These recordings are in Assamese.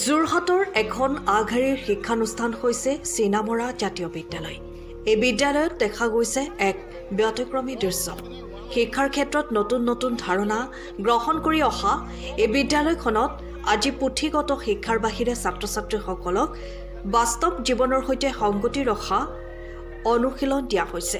যোৰহাটৰ এখন আগশাৰীৰ শিক্ষানুষ্ঠান হৈছে চিনামৰা জাতীয় বিদ্যালয়। এই বিদ্যালয়ত দেখা গৈছে এক ব্যতিক্ৰমী দৃশ্য। শিক্ষাৰ ক্ষেত্ৰত নতুন নতুন ধাৰণা গ্ৰহণ কৰি অহা এই বিদ্যালয়খনত আজি পুথিগত শিক্ষাৰ বাহিৰে ছাত্ৰ ছাত্ৰীসকলক বাস্তৱ জীৱনৰ সৈতে সংগতি ৰখা অনুশীলন দিয়া হৈছে।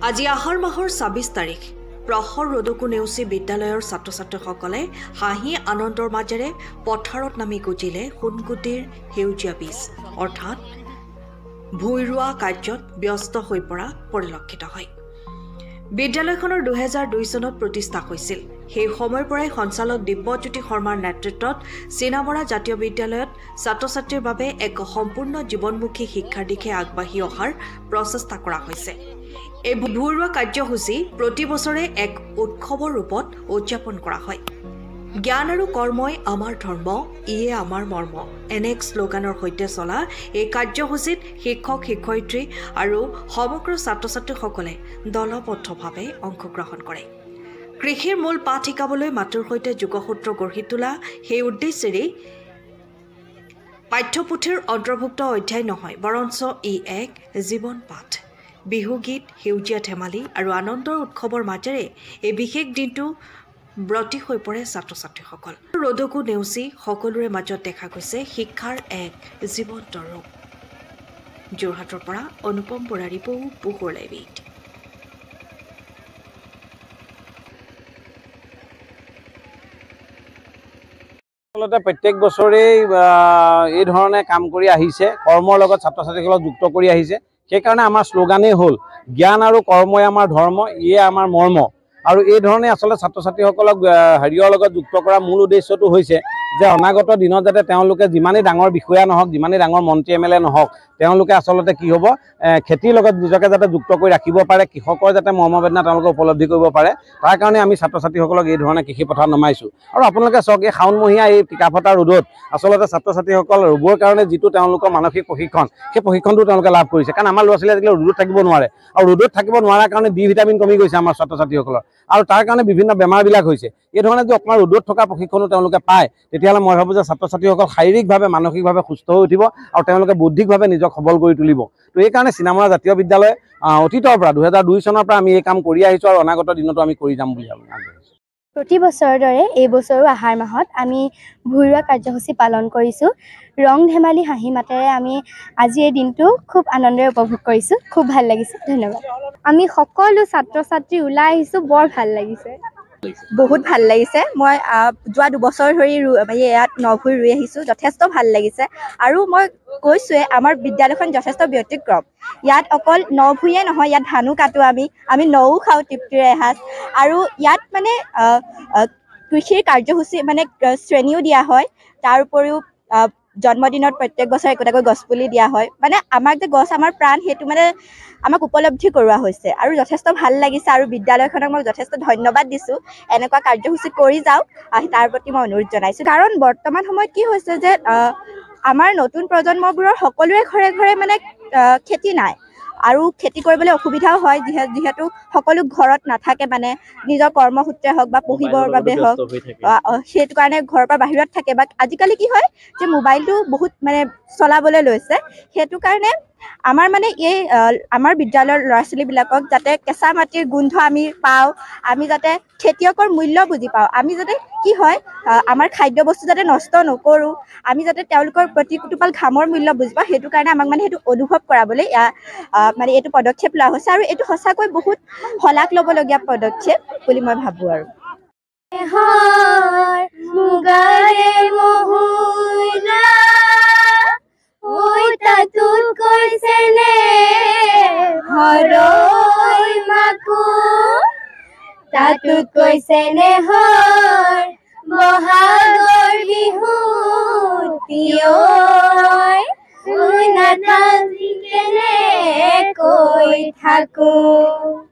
আজি আহাৰ মাহৰ ২৬ তাৰিখ প্ৰখৰ ৰ'দকো নেওচি বিদ্যালয়ৰ ছাত্ৰ ছাত্ৰীসকলে হাঁহি আনন্দৰ মাজেৰে পথাৰত নামি গুজিলে সোণগুটিৰ সেউজীয়া বীজ অৰ্থাৎ ভূঁই ৰোৱা কাৰ্যত ব্যস্ত হৈ পৰা পৰিলক্ষিত হয়। বিদ্যালয়খনৰ ২০০২ চনত প্ৰতিষ্ঠা হৈছিল। সেই সময়ৰ পৰাই সঞ্চালক দিব্যজ্যোতি শৰ্মাৰ নেতৃত্বত চিনামৰা জাতীয় বিদ্যালয়ত ছাত্ৰ ছাত্ৰীৰ বাবে এক সম্পূৰ্ণ জীৱনমুখী শিক্ষাৰ দিশে আগবাঢ়ি অহাৰ প্ৰচেষ্টা কৰা হৈছে। এই ভূঁই ৰোৱা কাৰ্যসূচী প্ৰতি বছৰে এক উৎসৱৰ ৰূপত উদযাপন কৰা হয়। জ্ঞান আৰু কৰ্মই আমাৰ ধৰ্ম, ইয়ে আমাৰ মৰ্ম এনে এক শ্লোগানৰ সৈতে চলা এই কাৰ্যসূচীত শিক্ষক শিক্ষয়িত্ৰী আৰু সমগ্ৰ ছাত্ৰ ছাত্ৰীসকলে দলবদ্ধভাৱে অংশগ্ৰহণ কৰে। কৃষিৰ মূল পাঠ শিকাবলৈ মাটিৰ সৈতে যোগসূত্ৰ গঢ়ি তোলা সেই উদ্দেশ্যেৰেই পাঠ্যপুথিৰ অন্তৰ্ভুক্ত অধ্যায় নহয়, বৰঞ্চ ই এক জীৱন পাঠ। বিহুগীত, সেউজীয়া ধেমালি আৰু আনন্দৰ উৎসৱৰ মাজেৰে এই বিশেষ দিনটো ব্ৰতী হৈ পৰে ছাত্ৰ ছাত্ৰীসকল। ৰ'দকো নেওচি সকলোৰে মাজত দেখা গৈছে শিক্ষাৰ এক জীৱন্ত ৰূপ। যোৰহাটৰ পৰা অনুপম বৰা ৰিপৰ্ট, পোহৰ লাইভ। আচলতে প্ৰত্যেক বছৰেই এই ধৰণে কাম কৰি আহিছে, কৰ্মৰ লগত ছাত্ৰ ছাত্ৰীসকলক যুক্ত কৰি আহিছে। সেইকাৰণে আমাৰ শ্লোগানেই হ'ল জ্ঞান আৰু কৰ্মই আমাৰ ধৰ্ম, ইয়ে আমাৰ মৰ্ম। আৰু এই ধৰণে আচলতে ছাত্ৰ ছাত্ৰীসকলক হেৰিয়ৰ লগত যুক্ত কৰা মূল উদ্দেশ্যটো হৈছে যে অনাগত দিনত যাতে তেওঁলোকে যিমানেই ডাঙৰ বিষয়া নহওক, যিমানেই ডাঙৰ মন্ত্ৰী MLA নহওক, তেওঁলোকে আচলতে কি হ'ব খেতিৰ লগত নিজকে যাতে যুক্ত কৰি ৰাখিব পাৰে, কৃষকৰ যাতে মৰ্মবেদনা তেওঁলোকে উপলব্ধি কৰিব পাৰে। তাৰ কাৰণে আমি ছাত্ৰ ছাত্ৰীসকলক এই ধৰণে কৃষি পথাৰত নমাইছোঁ। আৰু আপোনালোকে চাওক, এই শাওণমহীয়া এই টিকাফটা ৰ'দত আচলতে ছাত্ৰ ছাত্ৰীসকল ৰুবৰ কাৰণে যিটো তেওঁলোকৰ মানসিক প্ৰশিক্ষণ, সেই প্ৰশিক্ষণটো তেওঁলোকে লাভ কৰিছে। কাৰণ আমাৰ ল'ৰা ছোৱালীয়ে আজিকালি ৰ'দত থাকিব নোৱাৰে, আৰু ৰ'দত থাকিব নোৱাৰাৰ কাৰণে ডি ভিটামিন কমি গৈছে আমাৰ ছাত্ৰ ছাত্ৰীসকলৰ, আৰু তাৰ কাৰণে বিভিন্ন বেমাৰবিলাক হৈছে। এই ধৰণে যদি অকণমান ৰ'দত থকা প্ৰশিক্ষণো তেওঁলোকে পায়, তেতিয়াহ'লে মই ভাবোঁ যে ছাত্ৰ ছাত্ৰীসকল শাৰীৰিকভাৱে মানসিকভাৱে সুস্থ হৈ উঠিব আৰু তেওঁলোকে বৌদ্ধিকভাৱে নিজক সবল কৰি তুলিব। তো এইকাৰণে চিনামৰা জাতীয় বিদ্যালয় অতীতৰ পৰা ২০০২ চনৰ পৰা আমি এই কাম কৰি আহিছোঁ আৰু অনাগত দিনতো আমি কৰি যাম বুলি আগবাঢ়িছোঁ। প্ৰতি বছৰৰ দৰে এই বছৰো আহাৰ মাহত আমি ভূঁই ৰোৱা কাৰ্যসূচী পালন কৰিছোঁ। ৰং ধেমালি হাঁহি মাতেৰে আমি আজি এই দিনটো খুব আনন্দৰে উপভোগ কৰিছোঁ। খুব ভাল লাগিছে, ধন্যবাদ। আমি সকলো ছাত্ৰ ছাত্ৰী ওলাই আহিছোঁ, বৰ ভাল লাগিছে, বহুত ভাল লাগিছে। মই যোৱা ২ বছৰ ধৰি ইয়াত নভূঁই ৰুই আহিছোঁ, যথেষ্ট ভাল লাগিছে। আৰু মই কৈছোঁৱে, আমাৰ বিদ্যালয়খন যথেষ্ট ব্যতিক্ৰম। ইয়াত অকল নভূঁইয়ে নহয়, ইয়াত ধানো কাটোঁ, আমি নও খাওঁ তৃপ্তিৰে এসাঁজ। আৰু ইয়াত মানে কৃষিৰ কাৰ্যসূচী মানে শ্ৰেণীও দিয়া হয়। তাৰ উপৰিও জন্মদিনত প্ৰত্যেক বছৰে একোটাকৈ গছপুলি দিয়া হয়। মানে আমাক যে গছ আমাৰ প্ৰাণ, সেইটো মানে আমাক উপলব্ধি কৰোৱা হৈছে আৰু যথেষ্ট ভাল লাগিছে। আৰু বিদ্যালয়খনক মই যথেষ্ট ধন্যবাদ দিছোঁ। এনেকুৱা কাৰ্যসূচী কৰি যাওক, তাৰ প্ৰতি মই অনুৰোধ জনাইছোঁ। কাৰণ বৰ্তমান সময়ত কি হৈছে যে আমাৰ নতুন প্ৰজন্মবোৰৰ সকলোৰে ঘৰে ঘৰে মানে খেতি নাই, আৰু খেতি কৰিবলৈ অসুবিধাও হয়, যিহেতু সকলো ঘৰত নাথাকে, মানে নিজৰ কৰ্মসূত্ৰে হওক বা পঢ়িবৰ বাবে হওক, সেইটো কাৰণে ঘৰৰ পৰা বাহিৰত থাকে। বা আজিকালি কি হয় যে মোবাইলটো বহুত মানে চলাবলৈ লৈছে। সেইটো কাৰণে আমাৰ মানে আমাৰ বিদ্যালয়ৰ ল'ৰা ছোৱালীবিলাকক যাতে কেঁচা মাটিৰ গোন্ধ আমি পাওঁ, আমি যাতে খেতিয়কৰ মূল্য বুজি পাওঁ, আমি যাতে কি হয় আমাৰ খাদ্য বস্তু যাতে নষ্ট নকৰোঁ, আমি যাতে তেওঁলোকৰ প্ৰতি টোপাল ঘামৰ মূল্য বুজি পাওঁ, সেইটো কাৰণে আমাক মানে সেইটো অনুভৱ কৰাবলৈ মানে এইটো পদক্ষেপ লোৱা হৈছে। আৰু এইটো সঁচাকৈ বহুত শলাগ ল'বলগীয়া পদক্ষেপ বুলি মই ভাবোঁ। আৰু তাতোত কৈছে নেহৰ বহাগৰ বিহুত নাথাকি কেনে কৈ থাকোঁ।